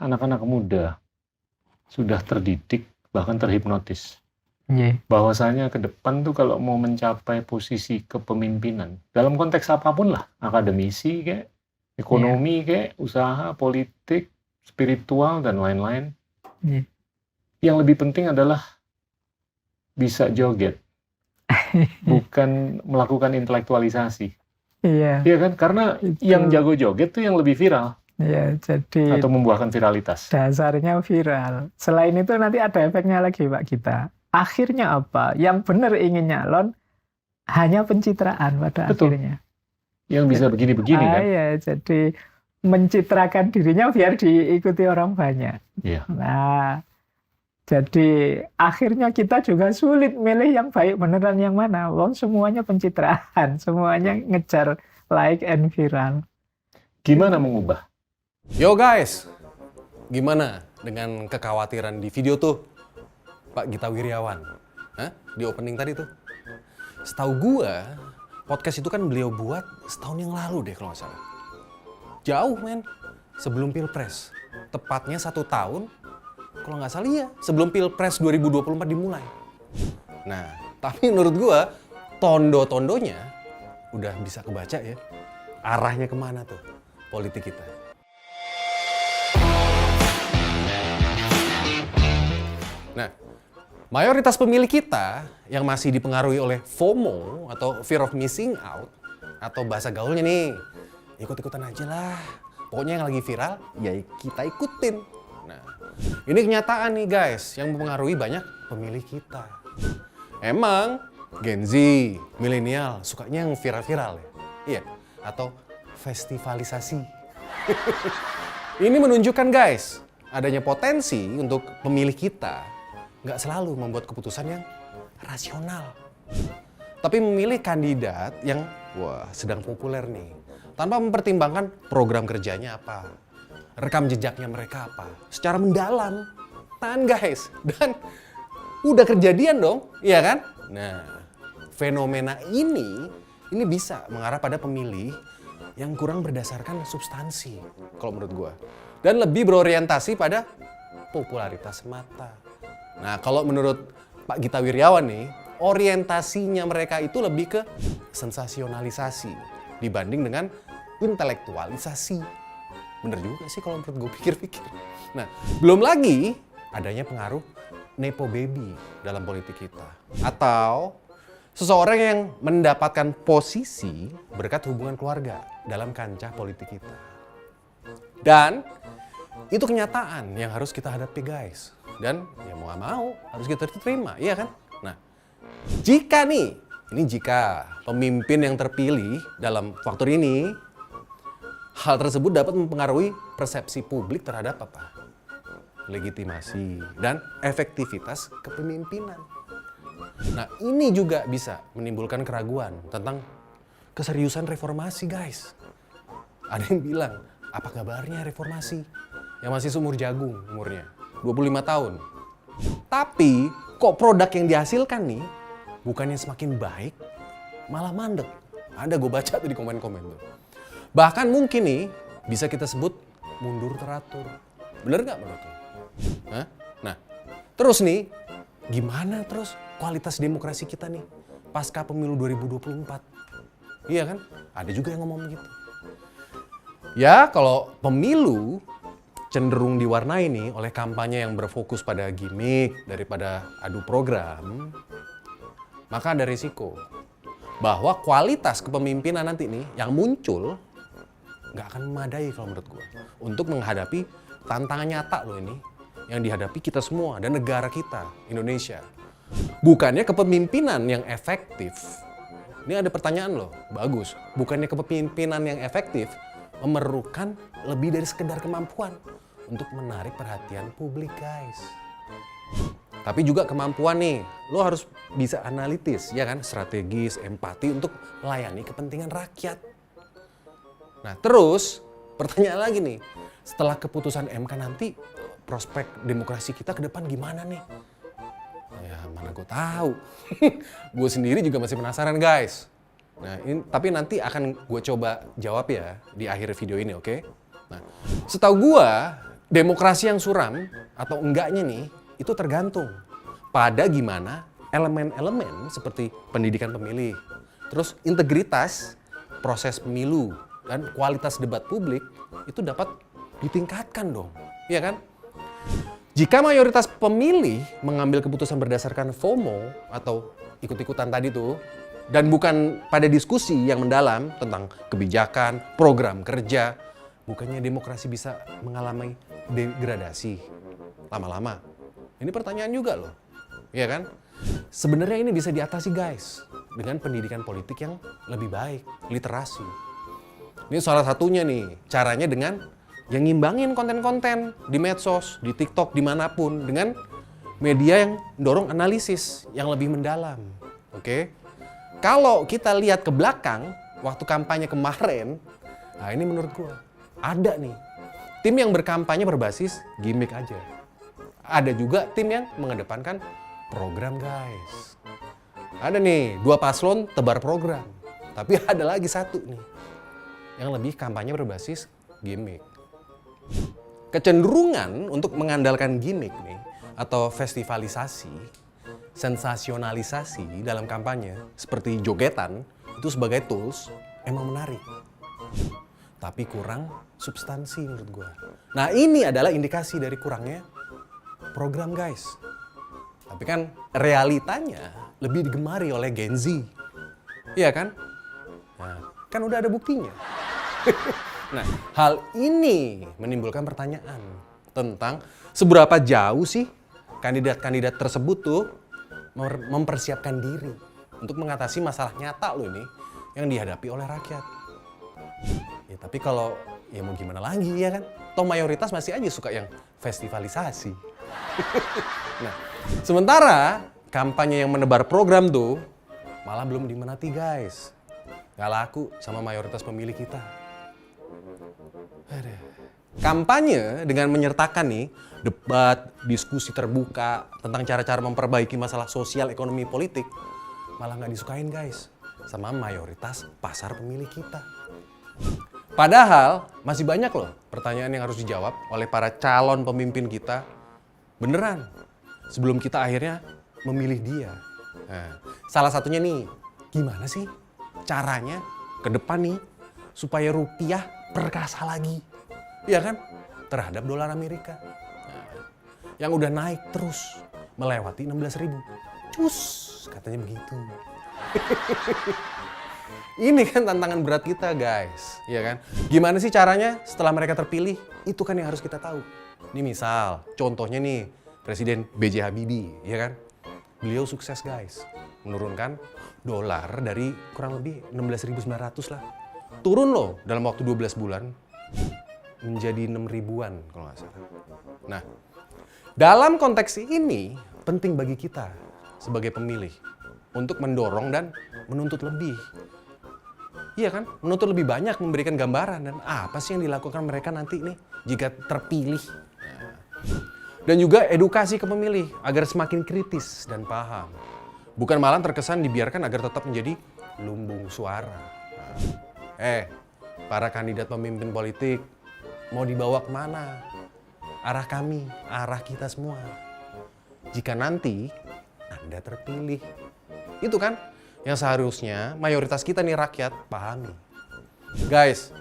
anak-anak muda sudah terdidik, bahkan terhipnotis. Iya. Bahwasanya ke depan tuh kalau mau mencapai posisi kepemimpinan, dalam konteks apapun lah, akademisi kayak, ekonomi kayak, usaha, politik, spiritual, dan lain-lain. Iya. Yang lebih penting adalah bisa joget, bukan melakukan intelektualisasi. Iya. Iya kan? Karena Itu. yang jago joget tuh yang lebih viral. Iya, jadi Atau membuahkan viralitas. dasarnya viral. Selain itu nanti ada efeknya lagi Pak Gita. Akhirnya apa? Yang benar ingin nyalon hanya pencitraan pada Betul. akhirnya. Yang bisa begini-begini kan? Ya, jadi mencitrakan dirinya biar diikuti orang banyak. Iya. Nah, jadi akhirnya kita juga sulit milih yang baik beneran yang mana. Wong semuanya pencitraan, semuanya ngejar like and viral. Gimana mengubah? Yo guys, gimana dengan kekhawatiran di video tuh Pak Gita Wirjawan? Di opening tadi tuh. Setahu gua, podcast itu kan beliau buat setahun yang lalu deh kalau nggak salah. Jauh men, sebelum Pilpres. Tepatnya 1 tahun, kalau nggak salah ya, sebelum Pilpres 2024 dimulai. Nah, tapi menurut gua, tondo-tondonya udah bisa kebaca ya. Arahnya kemana tuh politik kita. Nah, mayoritas pemilih kita yang masih dipengaruhi oleh FOMO atau fear of missing out, atau bahasa gaulnya nih, ikut-ikutan aja lah. Pokoknya yang lagi viral, ya kita ikutin. Nah, ini kenyataan nih guys, yang mempengaruhi banyak pemilih kita. Emang Gen Z, milenial, sukanya yang viral-viral ya? Iya, atau festivalisasi. Ini menunjukkan guys, adanya potensi untuk pemilih kita nggak selalu membuat keputusan yang rasional. Tapi memilih kandidat yang sedang populer nih. Tanpa mempertimbangkan program kerjanya apa. Rekam jejaknya mereka apa. Secara mendalam. Tahan guys. Dan udah kejadian dong. Iya kan? Nah, fenomena ini bisa mengarah pada pemilih yang kurang berdasarkan substansi. Kalau menurut gua. Dan lebih berorientasi pada popularitas semata. Nah, kalau menurut Pak Gita Wirjawan nih, orientasinya mereka itu lebih ke sensasionalisasi dibanding dengan intelektualisasi. Bener juga sih kalau menurut gue pikir-pikir. Nah, belum lagi adanya pengaruh nepo baby dalam politik kita. Atau seseorang yang mendapatkan posisi berkat hubungan keluarga dalam kancah politik kita. Dan itu kenyataan yang harus kita hadapi guys. Dan ya mau gak mau harus kita terima, iya kan? Nah, jika pemimpin yang terpilih dalam faktor ini, hal tersebut dapat mempengaruhi persepsi publik terhadap apa? Legitimasi dan efektivitas kepemimpinan. Nah, ini juga bisa menimbulkan keraguan tentang keseriusan reformasi guys. Ada yang bilang, apa kabarnya reformasi? Yang masih seumur jagung umurnya. 25 tahun. Tapi kok produk yang dihasilkan nih bukannya semakin baik, malah mandek. Ada gue baca tuh di komen-komen tuh. Bahkan mungkin nih bisa kita sebut mundur teratur. Bener nggak menurut lo? Nah, terus nih gimana terus kualitas demokrasi kita nih pasca pemilu 2024? Iya kan? Ada juga yang ngomong gitu. Ya kalau pemilu cenderung diwarnai nih oleh kampanye yang berfokus pada gimmick daripada adu program, maka ada risiko bahwa kualitas kepemimpinan nanti nih yang muncul nggak akan memadai kalau menurut gue untuk menghadapi tantangan nyata loh ini yang dihadapi kita semua dan negara kita, Indonesia. Bukannya kepemimpinan yang efektif, ini ada pertanyaan loh, bagus. Bukannya kepemimpinan yang efektif memerlukan lebih dari sekedar kemampuan untuk menarik perhatian publik guys. Tapi juga kemampuan nih, lo harus bisa analitis, ya kan? Strategis, empati untuk melayani kepentingan rakyat. Nah terus, pertanyaan lagi nih, setelah keputusan MK nanti, prospek demokrasi kita ke depan gimana nih? Ya mana gue tahu. Gue sendiri juga masih penasaran guys. Nah, tapi nanti akan gue coba jawab ya di akhir video ini, oke? Nah, setahu gue, Demokrasi yang suram atau enggaknya nih, itu tergantung pada gimana elemen-elemen seperti pendidikan pemilih, terus integritas proses pemilu, dan kualitas debat publik itu dapat ditingkatkan dong, iya kan? Jika mayoritas pemilih mengambil keputusan berdasarkan FOMO atau ikut-ikutan tadi tuh, dan bukan pada diskusi yang mendalam tentang kebijakan, program kerja, bukannya demokrasi bisa mengalami degradasi lama-lama? Ini pertanyaan juga loh, iya kan? Sebenarnya ini bisa diatasi guys, dengan pendidikan politik yang lebih baik, literasi. Ini salah satunya nih, caranya dengan yang ngimbangin konten-konten di medsos, di TikTok, dimanapun, dengan media yang mendorong analisis yang lebih mendalam. Oke? Kalau kita lihat ke belakang, waktu kampanye kemarin, nah ini menurut gua, ada nih tim yang berkampanye berbasis gimmick aja. Ada juga tim yang mengedepankan program guys. Ada nih, 2 paslon tebar program. Tapi ada lagi satu nih, yang lebih kampanye berbasis gimmick. Kecenderungan untuk mengandalkan gimmick nih, atau festivalisasi, sensasionalisasi dalam kampanye, seperti jogetan, itu sebagai tools, emang menarik. Tapi kurang substansi menurut gue. Nah ini adalah indikasi dari kurangnya program guys. Tapi kan realitanya lebih digemari oleh Gen Z. Iya kan? Nah, kan udah ada buktinya. Nah, hal ini menimbulkan pertanyaan tentang seberapa jauh sih kandidat-kandidat tersebut tuh mempersiapkan diri untuk mengatasi masalah nyata loh ini yang dihadapi oleh rakyat. Ya tapi kalau ya mau gimana lagi ya kan? Toh mayoritas masih aja suka yang festivalisasi. Nah, sementara kampanye yang menebar program tuh malah belum dimenati guys. Gak laku sama mayoritas pemilih kita. Aduh. Kampanye dengan menyertakan nih debat, diskusi terbuka tentang cara-cara memperbaiki masalah sosial, ekonomi, politik malah nggak disukain guys sama mayoritas pasar pemilih kita. Padahal masih banyak loh pertanyaan yang harus dijawab oleh para calon pemimpin kita beneran sebelum kita akhirnya memilih dia. Nah, salah satunya nih, gimana sih caranya ke depan nih supaya rupiah perkasa lagi, ya kan, terhadap dolar Amerika. Nah, yang udah naik terus melewati 16.000. Cus, katanya begitu. Ini kan tantangan berat kita guys, ya kan? Gimana sih caranya setelah mereka terpilih? Itu kan yang harus kita tahu. Ini misal, contohnya nih, Presiden B.J. Habibie, ya kan? Beliau sukses guys, menurunkan dolar dari kurang lebih 16.900 lah. Turun loh dalam waktu 12 bulan menjadi 6.000-an kalau nggak salah. Nah, dalam konteks ini penting bagi kita sebagai pemilih untuk mendorong dan menuntut lebih. Iya kan? Menuntut lebih banyak, memberikan gambaran dan apa sih yang dilakukan mereka nanti nih jika terpilih. Nah, dan juga edukasi ke pemilih agar semakin kritis dan paham. Bukan malah terkesan dibiarkan agar tetap menjadi lumbung suara. Nah, para kandidat pemimpin politik mau dibawa kemana? Arah kami, arah kita semua. Jika nanti Anda terpilih. Itu kan yang seharusnya mayoritas kita nih rakyat pahami. Guys,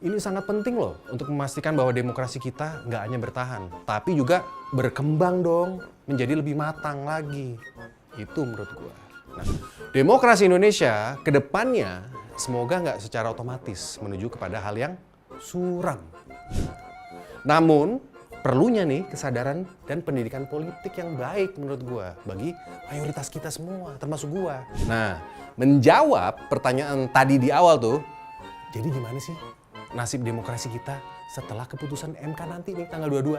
ini sangat penting loh untuk memastikan bahwa demokrasi kita nggak hanya bertahan, tapi juga berkembang dong, menjadi lebih matang lagi. Itu menurut gua. Nah, demokrasi Indonesia ke depannya semoga nggak secara otomatis menuju kepada hal yang suram. Namun, perlunya nih kesadaran dan pendidikan politik yang baik menurut gua bagi mayoritas kita semua, termasuk gua. Nah, menjawab pertanyaan tadi di awal tuh, jadi gimana sih nasib demokrasi kita setelah keputusan MK nanti nih tanggal 22?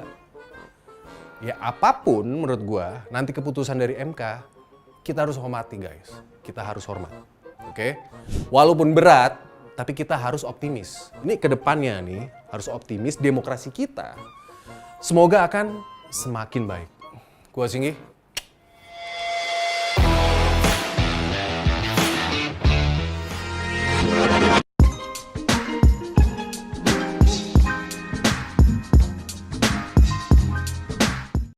Ya apapun menurut gua nanti keputusan dari MK, kita harus hormati guys. Kita harus hormat. Oke? Walaupun berat, tapi kita harus optimis. Ini ke depannya nih harus optimis demokrasi kita. Semoga akan semakin baik. Gua Singgi.